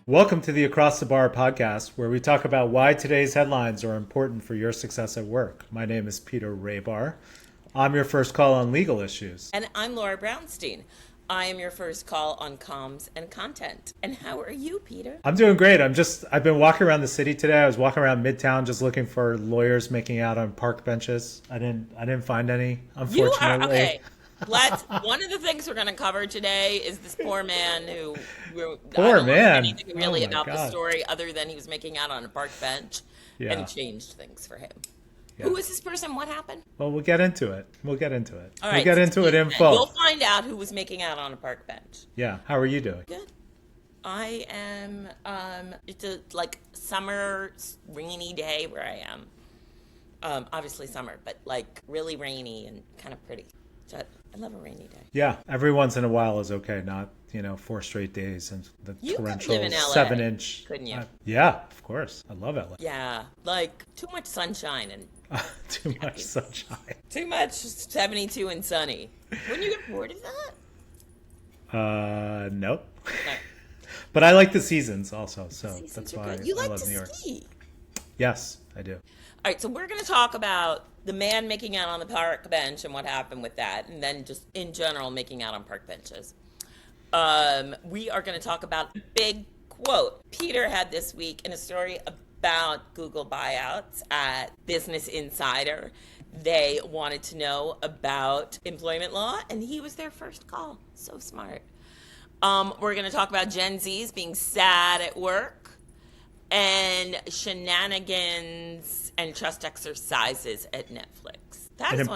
Welcome to the Across the Bar podcast, where we talk about why today's headlines are important for your success at work. My name is Peter Raybar. I'm your first call on legal issues. And I'm Laura Brownstein. I am your first call on comms and content. And how are you, Peter? I'm doing great. I've been walking around the city today. I was walking around Midtown just looking for lawyers making out on park benches. I didn't find any, unfortunately. Okay. One of the things we're going to cover today is this poor man who Poor I don't man. know anything really Oh my about the God. story other than he was making out on a park bench and it changed things for him. Yeah. Who is this person? What happened? Well, we'll get into it. All right, We'll get into it in full. We'll find out who was making out on a park bench. Yeah. How are you doing? Good. I am, it's a summer rainy day where I am. Obviously summer, but really rainy and kind of pretty. So I love a rainy day. Yeah. Every once in a while is okay. Not, 4 straight days and the You could torrential live in LA, 7-inch. couldn't you? Yeah, of course. I love LA. Yeah, too much sunshine and Too much sunshine. too much 72 and sunny. Wouldn't you get bored of that? Nope. No. But I like the seasons also, so Seasons that's are why good. You I like love to New York. ski. Yes, I do. All right, so we're going to talk about the man making out on the park bench and what happened with that, and then just in general making out on park benches. We are going to talk about a big quote Peter had this week in a story about Google buyouts at Business Insider. They wanted to know about employment law, and he was their first call. So smart. We're going to talk about Gen Zs being sad at work and shenanigans and trust exercises at Netflix. That's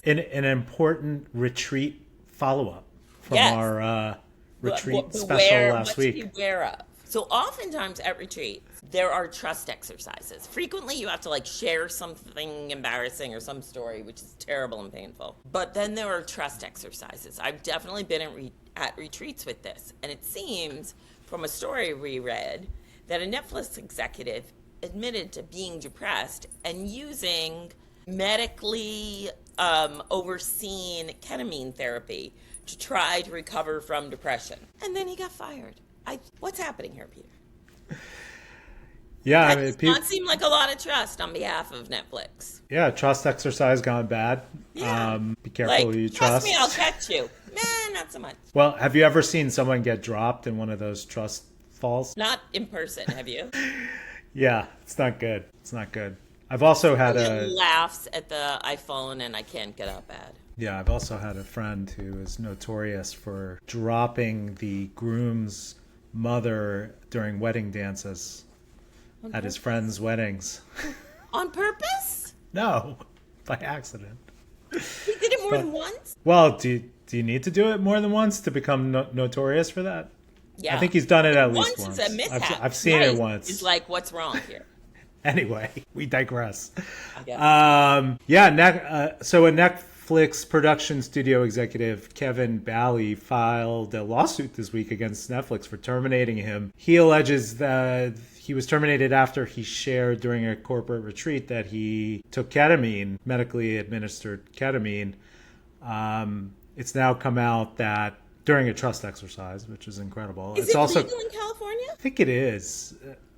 an important retreat follow-up from Yes. our retreat special last week. What to beware of. So oftentimes at retreats, there are trust exercises. Frequently, you have to share something embarrassing or some story, which is terrible and painful. But then there are trust exercises. I've definitely been at retreats with this. And it seems from a story we read that a Netflix executive admitted to being depressed and using medically overseen ketamine therapy to try to recover from depression. And then he got fired. What's happening here, Peter? Yeah, That does not seem like a lot of trust on behalf of Netflix. yeah, trust exercise gone bad. Yeah. Be careful who you trust. Trust me, I'll catch you. Nah, not so much. Well, have you ever seen someone get dropped in one of those trust falls? Not in person, have you? Yeah, it's not good. It's not good. I've also had laughs at the I've fallen and I can't get up ad. Yeah, I've also had a friend who is notorious for dropping the groom's mother during wedding dances at his friends' weddings. On purpose? No, by accident. He did it more than once? Well, do you need to do it more than once to become notorious for that? Yeah. I think he's done it at least once. Once is a mishap. I've seen it once. It's what's wrong here? Anyway, we digress. I guess. So a Netflix production studio executive, Kevin Bally, filed a lawsuit this week against Netflix for terminating him. He alleges that he was terminated after he shared during a corporate retreat that he took ketamine, medically administered ketamine. It's now come out that during a trust exercise, which is incredible. Is it's it also legal in California? I think it is,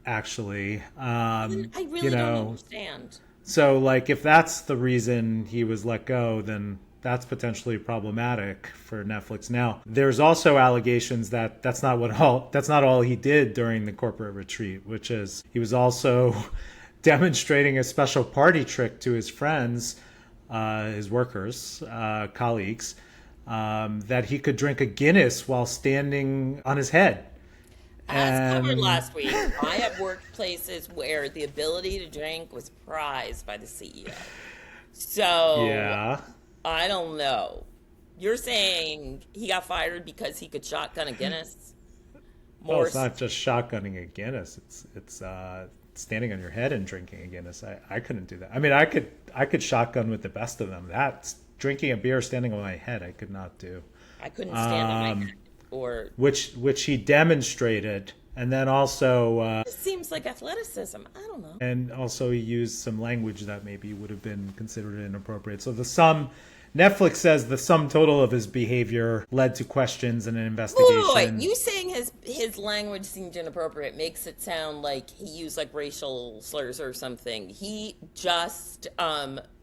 actually. I really don't understand. So, if that's the reason he was let go, then that's potentially problematic for Netflix. Now, there's also allegations that that's not all he did during the corporate retreat, which is he was also demonstrating a special party trick to his friends, his workers, colleagues, that he could drink a Guinness while standing on his head. As covered last week, I have worked places where the ability to drink was prized by the CEO. So, Yeah. I don't know. You're saying he got fired because he could shotgun a Guinness? Well, it's not just shotgunning a Guinness. It's standing on your head and drinking a Guinness. I couldn't do that. I mean, I could shotgun with the best of them. That's drinking a beer standing on my head. I could not do. I couldn't stand on my head. Or which he demonstrated, and then also it seems like athleticism. I don't know. And also he used some language that maybe would have been considered inappropriate. So Netflix says the sum total of his behavior led to questions and an investigation. Wait, you saying his language seemed inappropriate makes it sound like he used like racial slurs or something. He just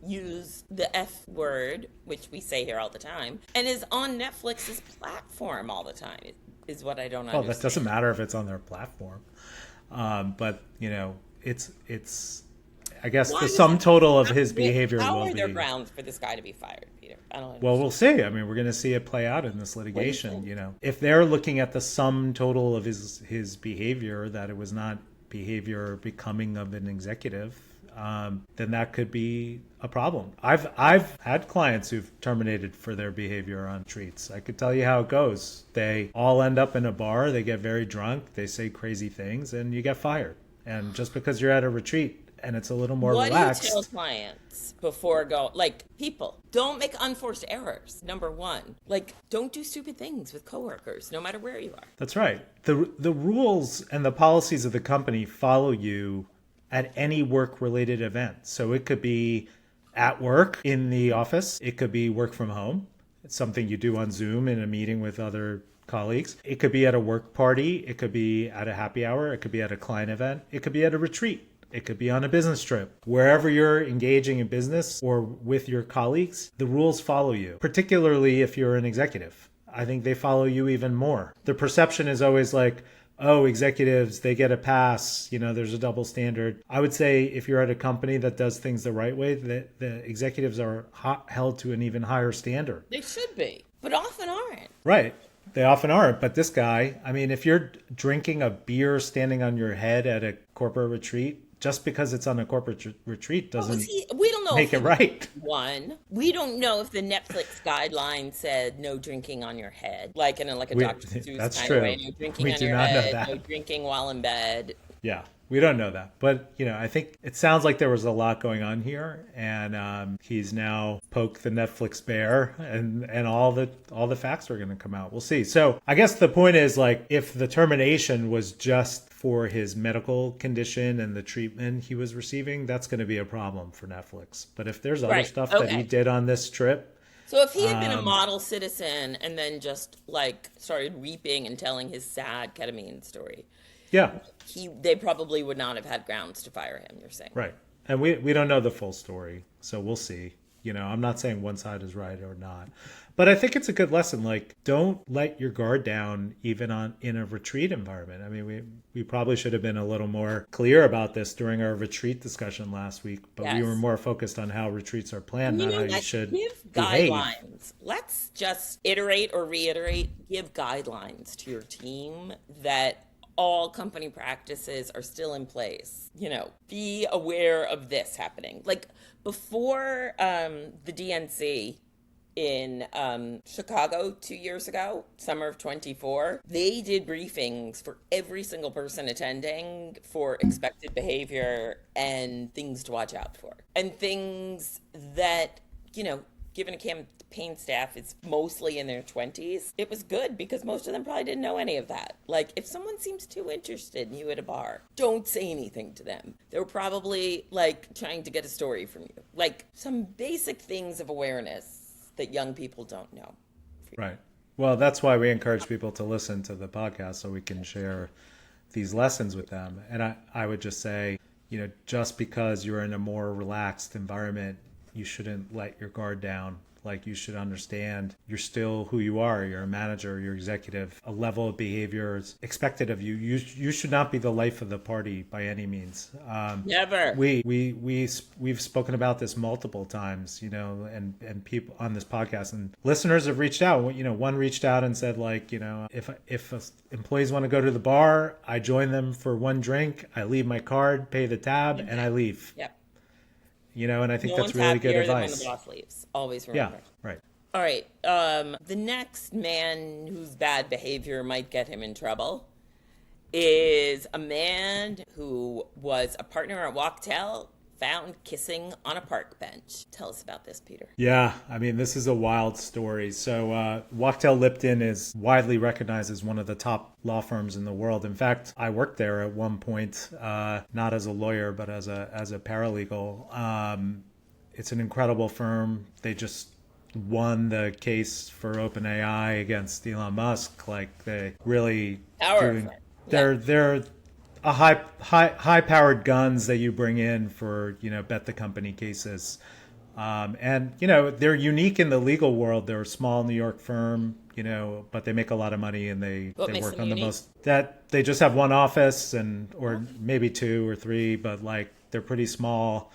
used the F word, which we say here all the time, and is on Netflix's platform all the time. Is what I don't understand. Well, that doesn't matter if it's on their platform, but it's. I guess the sum total of his behavior How will are there be. grounds for this guy to be fired, Peter? I don't understand. Well, we'll see. I mean, we're going to see it play out in this litigation. If they're looking at the sum total of his behavior, that it was not behavior becoming of an executive, then that could be a problem. I've had clients who've terminated for their behavior on retreats. I could tell you how it goes. They all end up in a bar. They get very drunk. They say crazy things, and you get fired. And just because you're at a retreat and it's a little more relaxed. What do you tell clients before people, don't make unforced errors, number one. Don't do stupid things with coworkers, no matter where you are. That's right. The rules and the policies of the company follow you at any work-related event. So it could be at work in the office. It could be work from home. It's something you do on Zoom in a meeting with other colleagues. It could be at a work party. It could be at a happy hour. It could be at a client event. It could be at a retreat. It could be on a business trip. Wherever you're engaging in business or with your colleagues, the rules follow you, particularly if you're an executive. I think they follow you even more. The perception is always like, oh, executives, they get a pass. There's a double standard. I would say if you're at a company that does things the right way, the executives are held to an even higher standard. They should be, but often aren't. Right. They often aren't. But this guy, I mean, if you're drinking a beer standing on your head at a corporate retreat, just because it's on a corporate retreat doesn't we don't know make it right. We don't know if the Netflix guideline said no drinking on your head, like in a Dr. Seuss that's kind true. of way. No drinking We on do your not know head, that. no drinking while in bed. Yeah, we don't know that. But, I think it sounds like there was a lot going on here. And he's now poked the Netflix bear and all the facts are going to come out. We'll see. So I guess the point is, if the termination was just for his medical condition and the treatment he was receiving, that's going to be a problem for Netflix. But if there's other stuff that he did on this trip. So if he had been a model citizen and then just started weeping and telling his sad ketamine story, yeah, they probably would not have had grounds to fire him, you're saying. Right. And we don't know the full story, so we'll see. I'm not saying one side is right or not. But I think it's a good lesson. Don't let your guard down even in a retreat environment. I mean, we probably should have been a little more clear about this during our retreat discussion last week, but we were more focused on how retreats are planned, not how you should give behave. Guidelines. Let's just iterate or reiterate, give guidelines to your team that all company practices are still in place. Be aware of this happening. Before the DNC in Chicago 2 years ago, summer of 24, they did briefings for every single person attending for expected behavior and things to watch out for. And things that, given a campaign staff is mostly in their 20s, it was good because most of them probably didn't know any of that. If someone seems too interested in you at a bar, don't say anything to them. They were probably trying to get a story from you. Some basic things of awareness that young people don't know. Right. Well, that's why we encourage people to listen to the podcast so we can share these lessons with them. And I would just say, just because you're in a more relaxed environment, you shouldn't let your guard down. You should understand you're still who you are. You're a manager, you're executive. A level of behavior is expected of you. You should not be the life of the party by any means. Never. We've spoken about this multiple times, and people on this podcast, and listeners have reached out. One reached out and said, if employees want to go to the bar, I join them for one drink, I leave my card, pay the tab, and I leave. Yep. And I think No that's one's really good happier than advice. when the boss leaves. Always remember. Yeah, right. All right. The next man whose bad behavior might get him in trouble is a man who was a partner at Wachtell, found kissing on a park bench. Tell us about this, Peter. Yeah, I mean, this is a wild story. So Wachtell Lipton is widely recognized as one of the top law firms in the world. In fact, I worked there at one point, not as a lawyer, but as a paralegal. It's an incredible firm. They just won the case for OpenAI against Elon Musk. Like they really Powerful. they're a high powered guns that you bring in for, bet the company cases. And they're unique in the legal world. They're a small New York firm, but they make a lot of money, and they work on the most, that they just have one office or maybe two or three, but like they're pretty small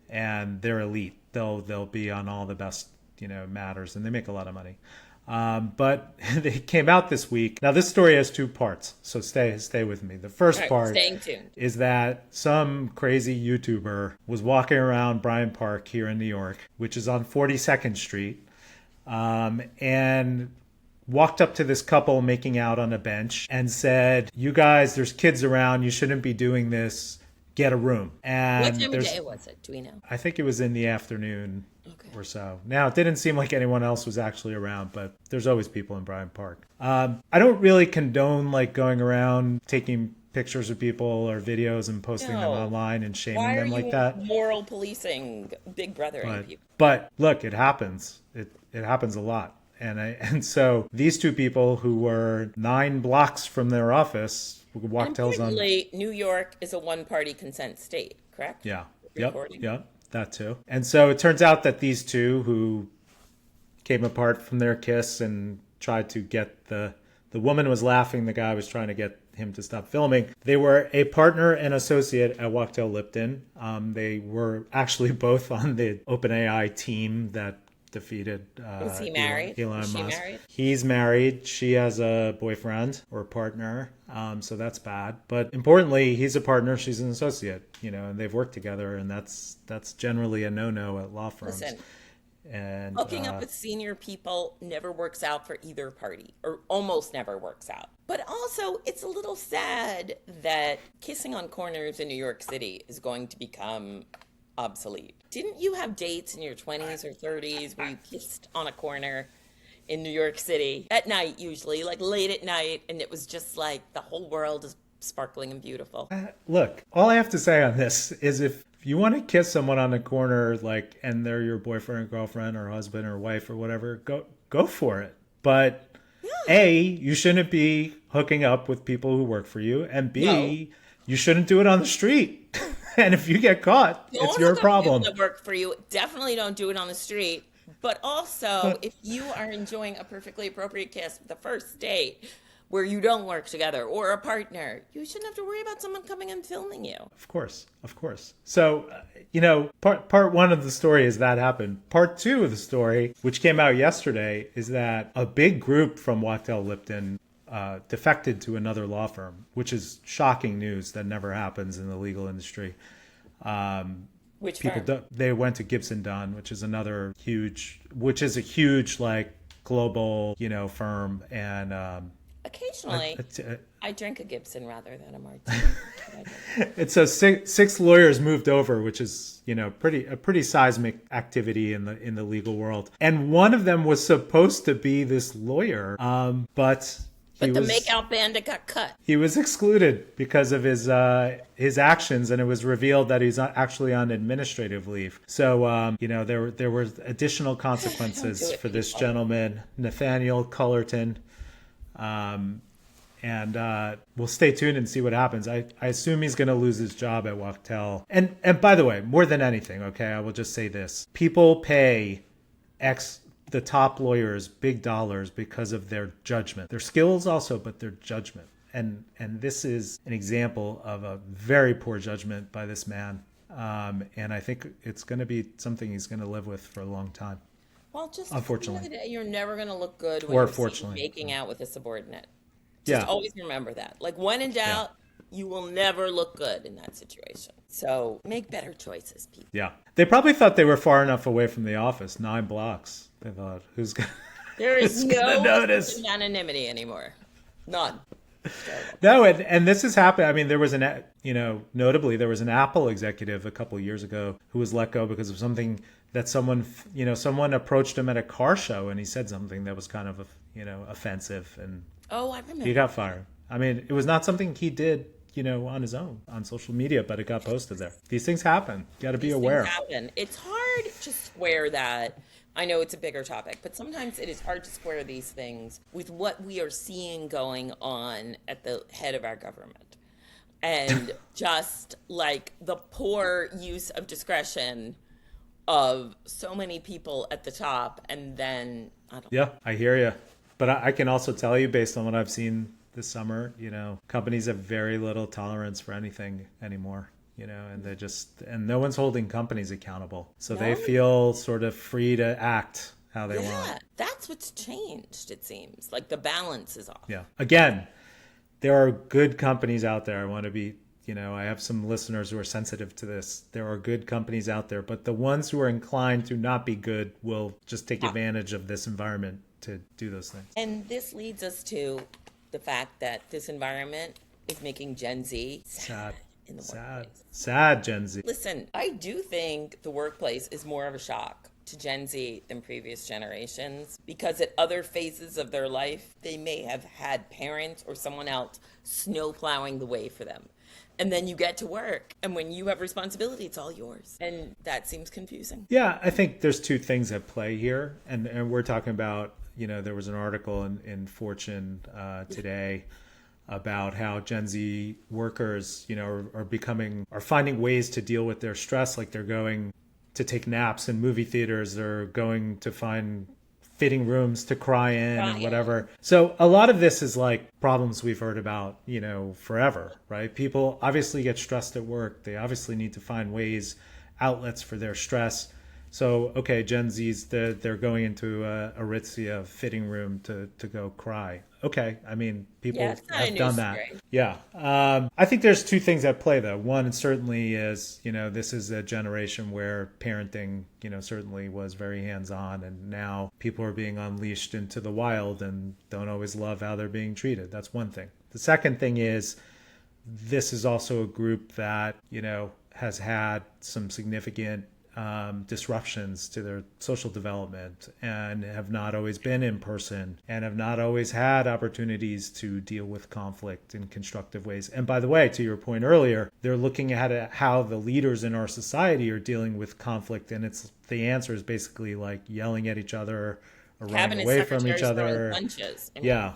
and they're elite. They'll be on all the best, matters, and they make a lot of money. But they came out this week. Now, this story has two parts, so stay with me. The first part staying tuned. is that some crazy YouTuber was walking around Bryant Park here in New York, which is on 42nd Street, and walked up to this couple making out on a bench and said, "You guys, there's kids around. You shouldn't be doing this. Get a room." And what time of day was it? Do we know? I think it was in the afternoon. Or so. Now, it didn't seem like anyone else was actually around, but there's always people in Bryant Park. I don't really condone like going around taking pictures of people or videos and posting them online and shaming them like that. Moral policing, big brothering people. But look, it happens. It happens a lot. And so these two people who were 9 blocks from their office, Wachtell's on. New York is a one-party consent state, correct? Yeah. Yep. That too. And so it turns out that these two who came apart from their kiss and tried to get the woman was laughing, the guy was trying to get him to stop filming. They were a partner and associate at Wachtell Lipton. They were actually both on the OpenAI team that defeated Is he married? Elon Is she Musk. married? He's married. She has a boyfriend or partner. So that's bad. But importantly, he's a partner. She's an associate, and they've worked together. And that's generally a no-no at law firms. Listen, and hooking up with senior people never works out for either party, or almost never works out. But also, it's a little sad that kissing on corners in New York City is going to become obsolete. Didn't you have dates in your 20s or 30s where you kissed on a corner in New York City at night, usually, like late at night, and it was just like the whole world is sparkling and beautiful? Look, all I have to say on this is if you want to kiss someone on the corner, like, and they're your boyfriend or girlfriend or husband or wife or whatever, go for it. But A, you shouldn't be hooking up with people who work for you, and B, you shouldn't do it on the street. And if you get caught, it's your problem. People that work for you, definitely don't do it on the street. But also, if you are enjoying a perfectly appropriate kiss with the first date where you don't work together or a partner, you shouldn't have to worry about someone coming and filming you. Of course. So, part one of the story is that happened. Part two of the story, which came out yesterday, is that a big group from Wachtell Lipton defected to another law firm, which is shocking news that never happens in the legal industry. Which firm? They went to Gibson Dunn, which is a huge like global, firm. And occasionally I drink a Gibson rather than a martini. It's so six lawyers moved over, which is, a pretty seismic activity in the legal world. And one of them was supposed to be this lawyer, but the makeout bandit got cut. He was excluded because of his actions, and it was revealed that he's actually on administrative leave. So, there were additional consequences for this gentleman, Nathaniel Cullerton. And we'll stay tuned and see what happens. I assume he's going to lose his job at Wachtell. And by the way, more than anything, okay, I will just say this. People pay the top lawyers big dollars because of their judgment. Their skills also, but their judgment. And this is an example of a very poor judgment by this man. And I think it's going to be something he's going to live with for a long time. Well, just unfortunately, at the end of the day, you're never going to look good when you're making out with a subordinate. Just always remember that. Like, when in doubt, you will never look good in that situation. So make better choices, people. Yeah. They probably thought they were far enough away from the office, 9 blocks. They thought, there is no anonymity anymore. None. No, and this has happened. I mean, there was notably there was an Apple executive a couple of years ago who was let go because of something that someone approached him at a car show, and he said something that was kind of, offensive, and I remember. He got fired. I mean, it was not something he did, on his own on social media, but it got posted there. These things happen. You got to be aware. It's hard hard to square that. I know it's a bigger topic, but sometimes it is hard to square these things with what we are seeing going on at the head of our government. And just like the poor use of discretion of so many people at the top. And then, I don't know. Yeah, I hear you. But I can also tell you, based on what I've seen this summer, companies have very little tolerance for anything anymore. And no one's holding companies accountable. So they feel sort of free to act how they want. Yeah, that's what's changed, it seems. Like the balance is off. Yeah. Again, there are good companies out there. I want to be, I have some listeners who are sensitive to this. There are good companies out there, but the ones who are inclined to not be good will just take advantage of this environment to do those things. And this leads us to the fact that this environment is making Gen Z sad. In the workplace. Sad Gen Z. Listen, I do think the workplace is more of a shock to Gen Z than previous generations because at other phases of their life, they may have had parents or someone else snow plowing the way for them. And then you get to work. And when you have responsibility, it's all yours. And that seems confusing. Yeah, I think there's two things at play here. And we're talking about, there was an article in Fortune today about how Gen Z workers, are finding ways to deal with their stress. Like they're going to take naps in movie theaters. They're going to find fitting rooms to cry in and whatever. So a lot of this is like problems we've heard about, forever, right? People obviously get stressed at work. They obviously need to find ways, outlets for their stress. So, okay, Gen Z's, they're going into a Aritzia fitting room to go cry. Okay, I mean, people have done that. Yeah. I think there's two things at play, though. One certainly is, this is a generation where parenting, certainly was very hands-on, and now people are being unleashed into the wild and don't always love how they're being treated. That's one thing. The second thing is, this is also a group that, has had some significant disruptions to their social development and have not always been in person and have not always had opportunities to deal with conflict in constructive ways. And by the way, to your point earlier, they're looking at how the leaders in our society are dealing with conflict. And the answer is basically like yelling at each other or running away from each other. Punches. Yeah.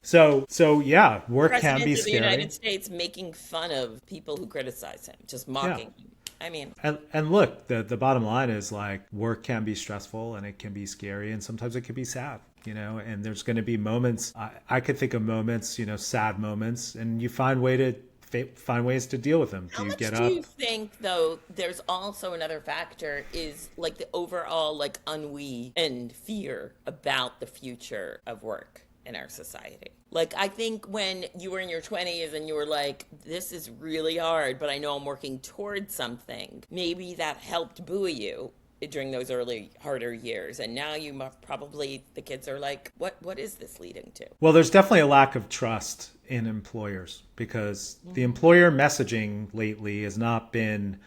So yeah, work can be scary. President of the United States making fun of people who criticize him, just mocking him. I mean, and look, the bottom line is like work can be stressful and it can be scary and sometimes it can be sad, and there's going to be moments. I could think of moments, sad moments, and you find ways to deal with them. How much do you think, though, there's also another factor is like the overall like ennui and fear about the future of work in our society? Like, I think when you were in your 20s and you were like, this is really hard, but I know I'm working towards something, maybe that helped buoy you during those early, harder years. And now the kids are like, what is this leading to? Well, there's definitely a lack of trust in employers because the employer messaging lately has not been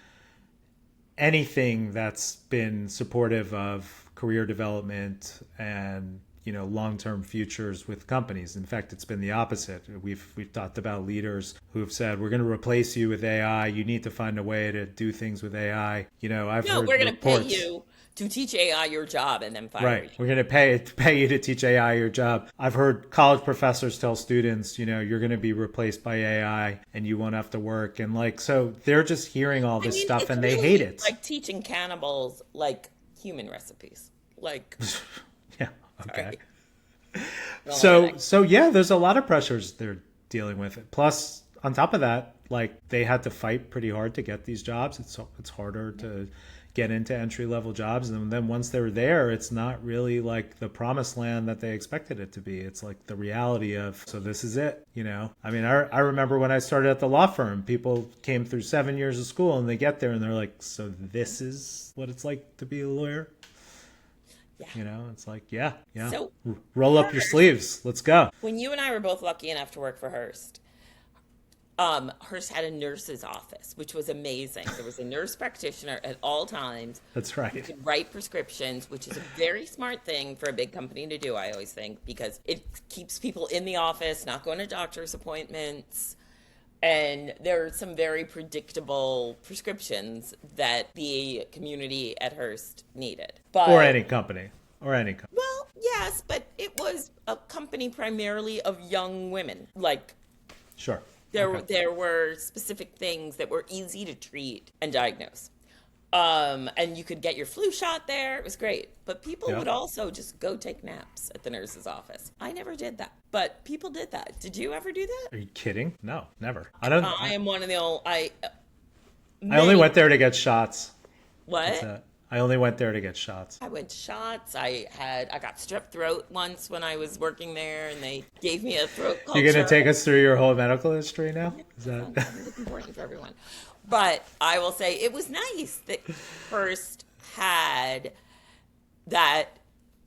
anything that's been supportive of career development and long-term futures with companies. In fact, it's been the opposite. We've talked about leaders who have said, we're going to replace you with AI. You need to find a way to do things with AI. I've heard we're going to pay reports. You to teach AI your job and then fire you. We're going to pay you to teach AI your job. I've heard college professors tell students, you're going to be replaced by AI and you won't have to work. And so they're just hearing all this stuff and they hate it. Like teaching cannibals like human recipes. Like yeah. Okay. So yeah, there's a lot of pressures they're dealing with. Plus, on top of that, like they had to fight pretty hard to get these jobs. It's harder to get into entry level jobs, and then once they're there, it's not really like the promised land that they expected it to be. It's like the reality of, so this is it. I mean, I remember when I started at the law firm, people came through 7 years of school and they get there and they're like, so this is what it's like to be a lawyer. Yeah. It's like, yeah. So, roll up your sleeves. Let's go. When you and I were both lucky enough to work for Hearst, Hearst had a nurse's office, which was amazing. There was a nurse practitioner at all times. That's right. You could write prescriptions, which is a very smart thing for a big company to do, I always think, because it keeps people in the office, not going to doctor's appointments. And there are some very predictable prescriptions that the community at Hearst needed. But, Or any company. Or any company. well, yes, but it was a company primarily of young women. Like, Sure. there, Okay. there were specific things that were easy to treat and diagnose. And you could get your flu shot there. It was great. But people Yeah. would also just go take naps at the nurse's office. I never did that, but people did that. Did you ever do that? Are you kidding? No, never. I don't. I am one of the old. I only went there to get shots. What? That's it. I only went there to get shots. I went to shots. I got strep throat once when I was working there, and they gave me a throat culture. You're gonna take us through your whole medical history now? Is that? It's important for everyone. But I will say it was nice that Hearst had that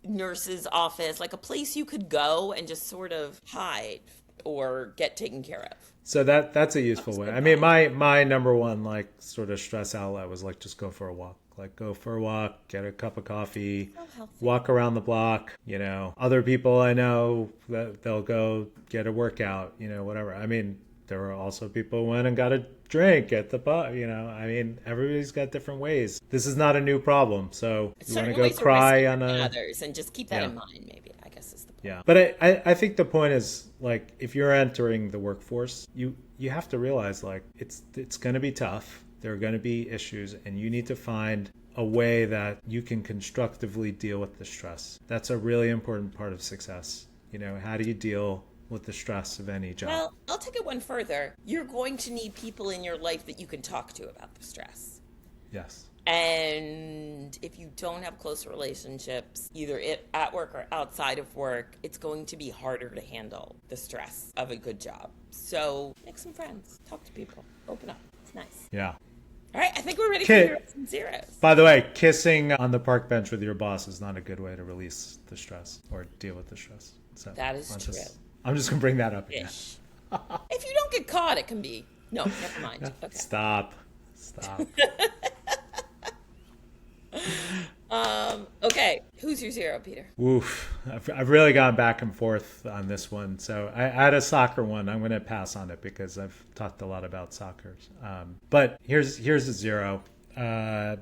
nurse's office, like a place you could go and just sort of hide or get taken care of. So that's a useful way. I mean, my number one like sort of stress outlet was like just go for a walk. Like go for a walk, get a cup of coffee, walk around the block. You know, other people I know that they'll go get a workout. You know, whatever. I mean, there were also people who went and got a drink at the pub. You know, I mean, everybody's got different ways. This is not a new problem. So you want to go cry on a others and just keep that in mind. Maybe I guess is the point. Yeah, but I think the point is like if you're entering the workforce, you have to realize like it's going to be tough. There are going to be issues, and you need to find a way that you can constructively deal with the stress. That's a really important part of success. You know, how do you deal with the stress of any job? Well, I'll take it one further. You're going to need people in your life that you can talk to about the stress. Yes. And if you don't have close relationships, either at work or outside of work, it's going to be harder to handle the stress of a good job. So make some friends, talk to people, open up. It's nice. Yeah. All right, I think we're ready for some zeros. By the way, kissing on the park bench with your boss is not a good way to release the stress or deal with the stress. So that is true. I'm just going to bring that up again. If you don't get caught, it can be. No, never mind. Okay. Stop. Okay, who's your zero, Peter? Oof. I've really gone back and forth on this one. So I had a soccer one. I'm going to pass on it because I've talked a lot about soccer. But here's a zero.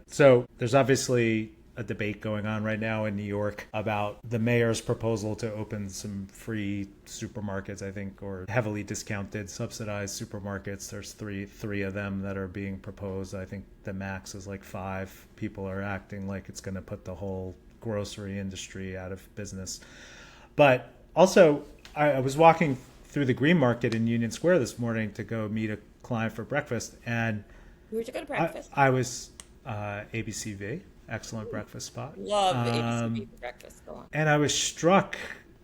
So there's obviously a debate going on right now in New York about the mayor's proposal to open some free supermarkets, I think, or heavily discounted, subsidized supermarkets. There's three of them that are being proposed. I think the max is like 5. People are acting like it's going to put the whole grocery industry out of business. But also, I was walking through the Green Market in Union Square this morning to go meet a client for breakfast, and where'd you go to breakfast? I was ABCV. Excellent breakfast spot. Love ABC for breakfast. Go on. And I was struck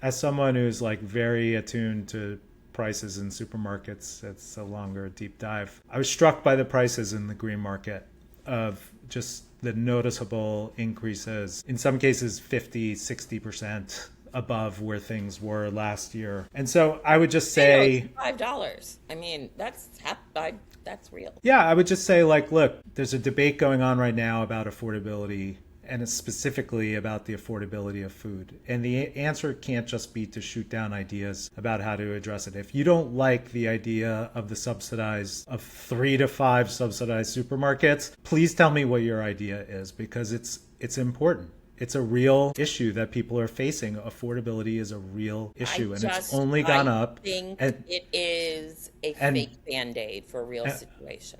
as someone who's like very attuned to prices in supermarkets. It's a longer deep dive. I was struck by the prices in the Green Market of just the noticeable increases, in some cases 50, 60% above where things were last year. And so I would just say $5. I mean, that's real. Yeah, I would just say, like, look, there's a debate going on right now about affordability, and it's specifically about the affordability of food. And the answer can't just be to shoot down ideas about how to address it. If you don't like the idea of of 3 to 5 subsidized supermarkets, please tell me what your idea is, because it's important. It's a real issue that people are facing. Affordability is a real issue, and it's only gone up. I think it is a fake Band-Aid for a real situation.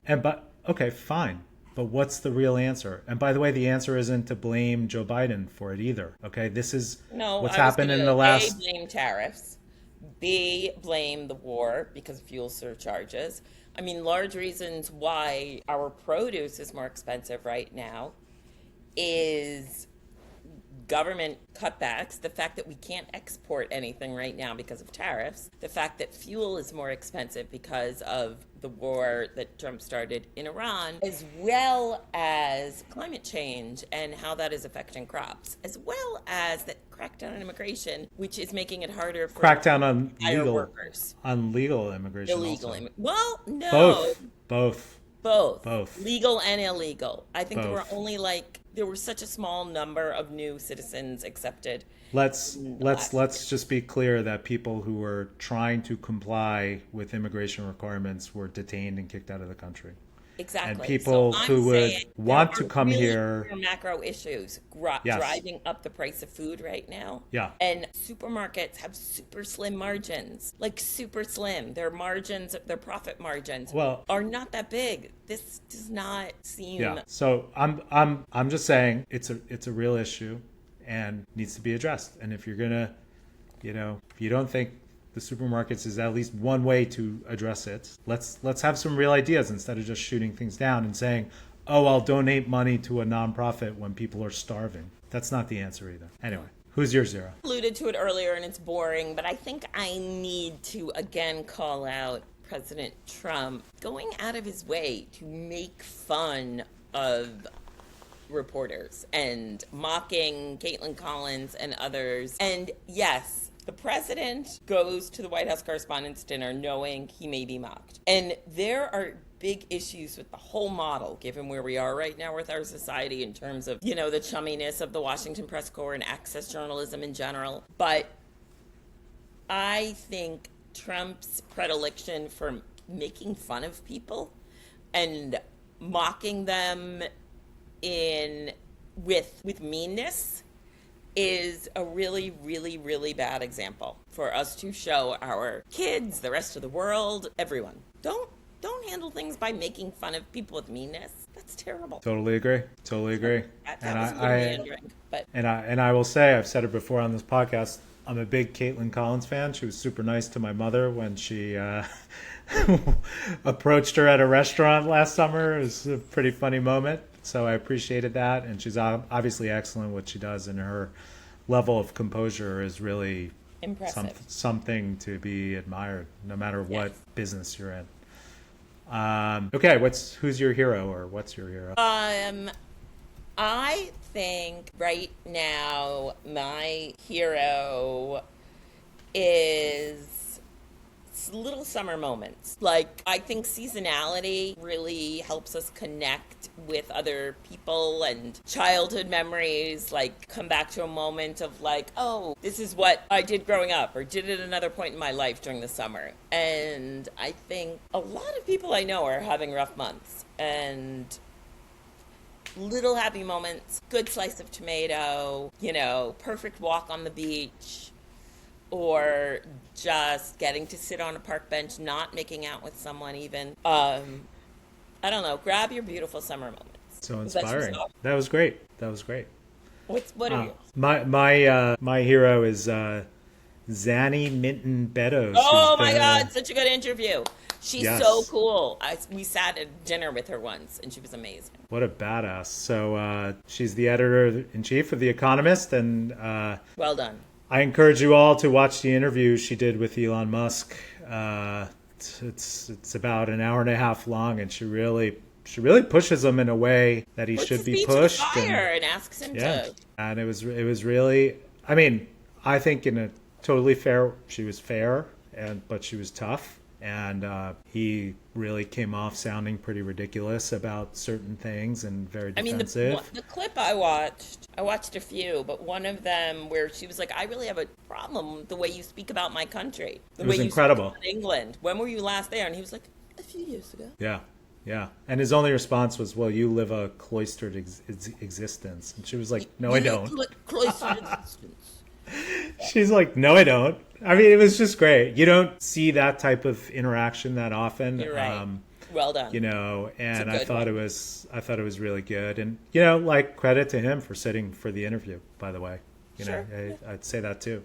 Okay, fine. But what's the real answer? And by the way, the answer isn't to blame Joe Biden for it either. Okay, this is what's happened in the last. A, blame tariffs. B, blame the war because of fuel surcharges. I mean, large reasons why our produce is more expensive right now is government cutbacks, the fact that we can't export anything right now because of tariffs, the fact that fuel is more expensive because of the war that Trump started in Iran, as well as climate change and how that is affecting crops, as well as that crackdown on immigration, which is making it harder for crackdown on legal workers. On legal immigration. Illegal immigration. Well, no. Both. Both. Legal and illegal. I think Both. there were such a small number of new citizens accepted. Let's just be clear that people who were trying to comply with immigration requirements were detained and kicked out of the country. Exactly. And people So I'm who would saying want there to come really here. clear macro issues Yes. driving up the price of food right now. Yeah. And supermarkets have super slim margins, like super slim. Their margins, their profit margins, are not that big. This does not seem. Yeah. So I'm just saying it's a real issue and needs to be addressed. And if you're gonna, if you don't think the supermarkets is at least one way to address it, let's have some real ideas instead of just shooting things down and saying, oh, I'll donate money to a nonprofit when people are starving. That's not the answer either. Anyway, who's your zero? Alluded to it earlier and it's boring, but I think I need to again call out President Trump going out of his way to make fun of reporters and mocking Caitlin Collins and others. And yes, the president goes to the White House Correspondents' Dinner knowing he may be mocked. And there are big issues with the whole model, given where we are right now with our society in terms of, the chumminess of the Washington Press Corps and access journalism in general. But I think Trump's predilection for making fun of people and mocking them with meanness is a really, really, really bad example for us to show our kids, the rest of the world, everyone. Don't handle things by making fun of people with meanness. That's terrible. Totally agree. That was meandering, but And I will say, I've said it before on this podcast, I'm a big Caitlin Collins fan. She was super nice to my mother when she approached her at a restaurant last summer. It was a pretty funny moment. So I appreciated that. And she's obviously excellent what she does. And her level of composure is really impressive. Something to be admired, no matter what business you're in. Okay, who's your hero, or what's your hero? I think right now my hero is little summer moments. Like, I think seasonality really helps us connect with other people and childhood memories, like come back to a moment of like, oh, this is what I did growing up or did at another point in my life during the summer. And I think a lot of people I know are having rough months, and little happy moments, good slice of tomato, perfect walk on the beach, or just getting to sit on a park bench, not making out with someone even. I don't know. Grab your beautiful summer moments. So inspiring. That was great. What are yours? My hero is Zanny Minton Beddoes. Oh my God, such a good interview. She's so cool. We sat at dinner with her once, and she was amazing. What a badass. So she's the editor-in-chief of The Economist, and well done. I encourage you all to watch the interview she did with Elon Musk. It's about an hour and a half long, and she really pushes him in a way that he should be pushed. And asks him to. And it was really. I mean, I think in a totally fair. She was fair, but she was tough. And he really came off sounding pretty ridiculous about certain things and very defensive. I mean, the clip I watched a few, but one of them where she was like, I really have a problem with the way you speak about my country. It was incredible. Speak about England. When were you last there? And he was like, a few years ago. Yeah. And his only response was, well, you live a cloistered existence. And she was like, no, I don't. Cloistered existence. She's like, no, I don't. I mean, it was just great. You don't see that type of interaction that often. You're right. Well done. And I thought it was really good. And credit to him for sitting for the interview, by the way. Sure. I'd say that too.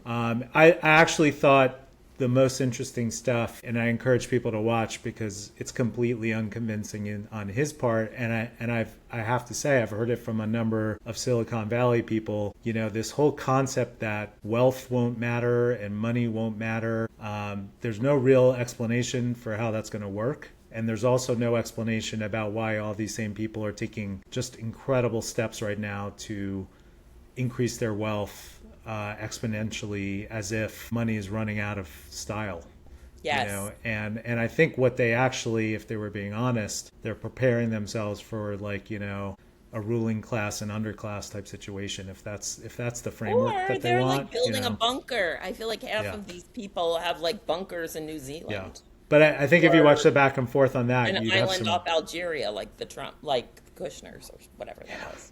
I actually thought the most interesting stuff, and I encourage people to watch because it's completely unconvincing on his part, and I have to say I've heard it from a number of Silicon Valley people. This whole concept that wealth won't matter and money won't matter. There's no real explanation for how that's going to work. And there's also no explanation about why all these same people are taking just incredible steps right now to increase their wealth exponentially, as if money is running out of style. Yes. And I think what they actually, if they were being honest, they're preparing themselves for like, a ruling class and underclass type situation, if that's the framework Or that they they're want. like building a bunker. I feel like half Yeah. of these people have like bunkers in New Yeah. Zealand. But I think if you watch Or the back and forth on that, an you'd have island some. off Algeria, like the Trump, like Kushner's or whatever that was.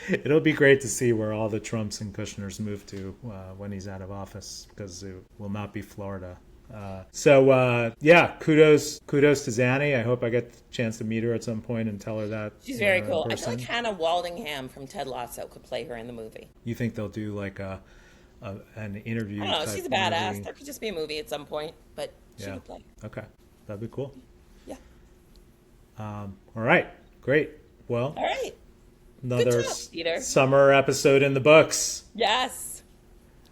It'll be great to see where all the Trumps and Kushners move to when he's out of office, because it will not be Florida. Kudos to Zanny. I hope I get the chance to meet her at some point and tell her that. She's very cool. in I feel like person. Hannah Waldingham from Ted Lasso could play her in the movie. You think they'll do like an interview? I don't know. type She's a badass. movie? There could just be a movie at some point, but she Yeah. could play. Okay, that'd be cool. Yeah. All right, great. Well, All right. another job, Peter. summer episode in the books. Yes.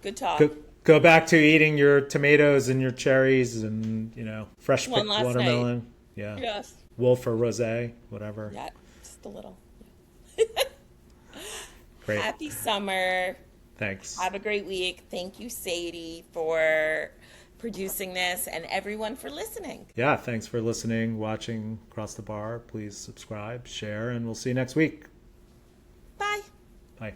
Good talk. Go back to eating your tomatoes and your cherries and fresh One picked last watermelon. Yeah. Yes. Wolf or rosé, whatever. Yeah. Just a little. Great. Happy summer. Thanks. Have a great week. Thank you, Sadie, for producing this and everyone for listening. Yeah, thanks for listening, watching Across the Bar. Please subscribe, share, and we'll see you next week. Bye. Bye.